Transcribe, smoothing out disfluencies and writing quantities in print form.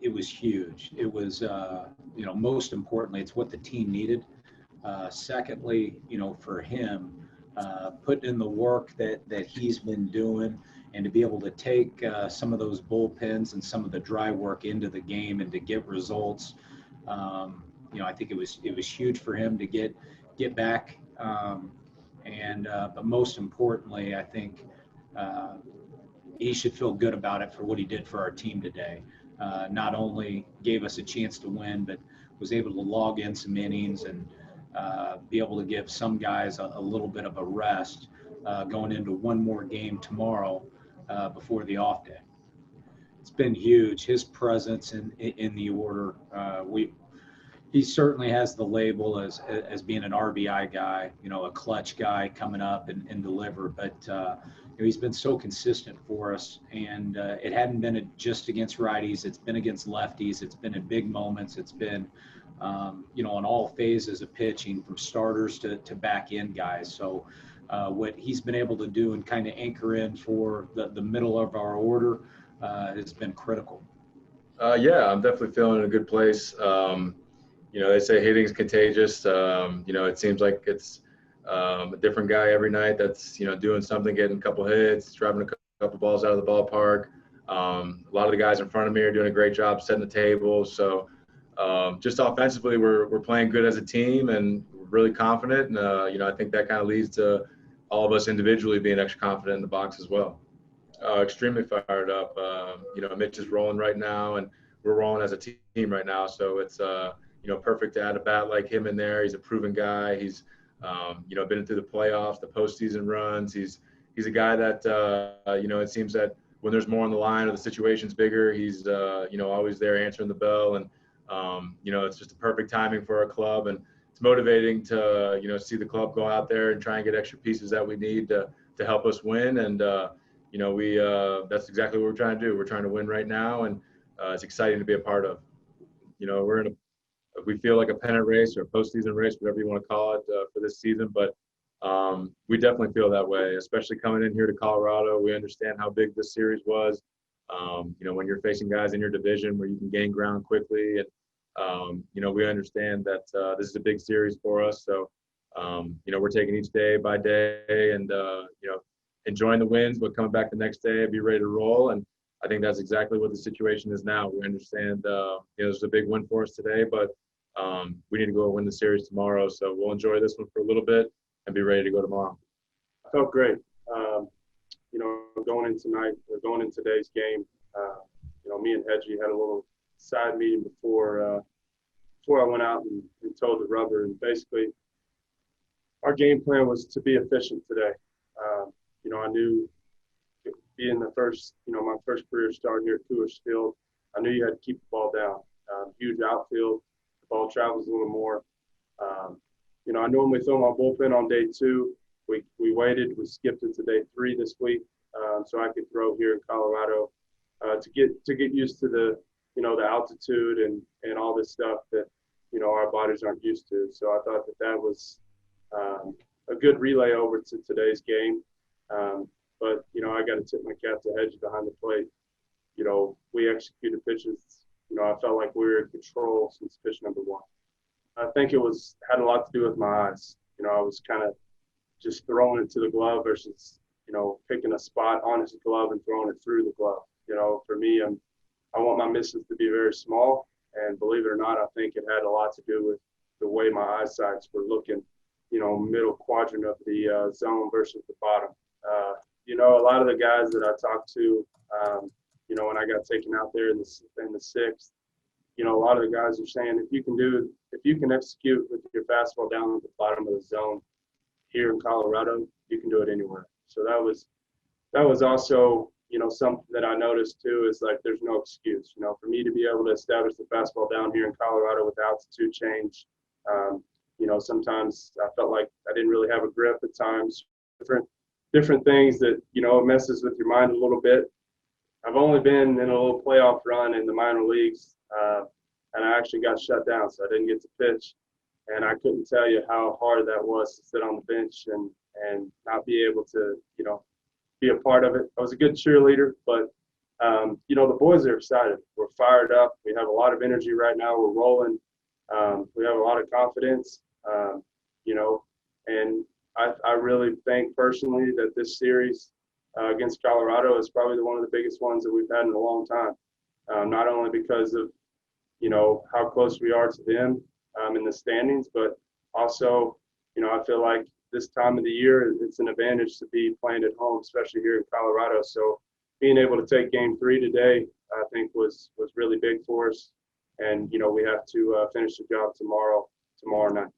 it was huge. It was, most importantly, it's what the team needed. Secondly, for him, putting in the work that he's been doing, and to be able to take some of those bullpens and some of the dry work into the game and to get results. I think it was huge for him to get back. But most importantly, I think he should feel good about it for what he did for our team today. Not only gave us a chance to win, but was able to log in some innings and be able to give some guys a little bit of a rest going into one more game tomorrow before the off day. It's been huge. His presence in the order. He certainly has the label as being an RBI guy, a clutch guy coming up and deliver. But he's been so consistent for us, and it hadn't been just against righties. It's been against lefties. It's been in big moments. It's been, in all phases of pitching, from starters to back end guys. So what he's been able to do and kind of anchor in for the middle of our order has been critical. Yeah, I'm definitely feeling in a good place. They say hitting's contagious. It seems like it's a different guy every night that's, doing something, getting a couple hits, driving a couple balls out of the ballpark. A lot of the guys in front of me are doing a great job setting the table. So just offensively, we're playing good as a team, and we're really confident. And, I think that kind of leads to all of us individually being extra confident in the box as well. Extremely fired up. Mitch is rolling right now, and we're rolling as a team right now. So it's, perfect to add a bat like him in there. He's a proven guy. He's, been through the playoffs, the postseason runs. He's a guy that, it seems that when there's more on the line or the situation's bigger, he's, always there answering the bell. And, it's just a perfect timing for our club. And it's motivating to, see the club go out there and try and get extra pieces that we need to help us win. And, that's exactly what we're trying to do. We're trying to win right now, and it's exciting to be a part of. We feel like a pennant race or a postseason race, whatever you want to call it, for this season. But we definitely feel that way, especially coming in here to Colorado. We understand how big this series was. When you're facing guys in your division where you can gain ground quickly, and we understand that this is a big series for us. So we're taking each day by day, and enjoying the wins, but coming back the next day and be ready to roll. And I think that's exactly what the situation is now. We understand, there's a big win for us today, but we need to go win the series tomorrow. So we'll enjoy this one for a little bit and be ready to go tomorrow. I felt great. Going in today's game, me and Hedgie had a little side meeting before I went out and told the rubber. And basically, our game plan was to be efficient today. I knew being the first, my first career start here at Coors Field, I knew you had to keep the ball down. Huge outfield, the ball travels a little more. I normally throw my bullpen on day 2. We waited, we skipped it to day 3 this week, so I could throw here in Colorado to get used to the altitude and all this stuff that our bodies aren't used to. So I thought that was a good relay over to today's game. But I got to tip my cap to Hedgie behind the plate. We executed pitches. I felt like we were in control since pitch number 1. I think it had a lot to do with my eyes. I was kind of just throwing it to the glove versus, picking a spot on his glove and throwing it through the glove. For me, I want my misses to be very small. And believe it or not, I think it had a lot to do with the way my eyesights were looking, middle quadrant of the zone versus the bottom. A lot of the guys that I talked to, when I got taken out there in the 6th, a lot of the guys are saying if you can execute with your fastball down at the bottom of the zone here in Colorado, you can do it anywhere. So that was also, something that I noticed too, is like there's no excuse. For me to be able to establish the fastball down here in Colorado with altitude change, sometimes I felt like I didn't really have a grip at times. Different things that, it messes with your mind a little bit. I've only been in a little playoff run in the minor leagues, and I actually got shut down, so I didn't get to pitch. And I couldn't tell you how hard that was to sit on the bench and not be able to, be a part of it. I was a good cheerleader, but you know, the boys are excited. We're fired up. We have a lot of energy right now. We're rolling. We have a lot of confidence, you know, and I really think personally that this series against Colorado is probably one of the biggest ones that we've had in a long time. Not only because of, you know, how close we are to them in the standings, but also, you know, I feel like this time of the year, it's an advantage to be playing at home, especially here in Colorado. So being able to take game 3 today, I think was really big for us. And, you know, we have to finish the job tomorrow night.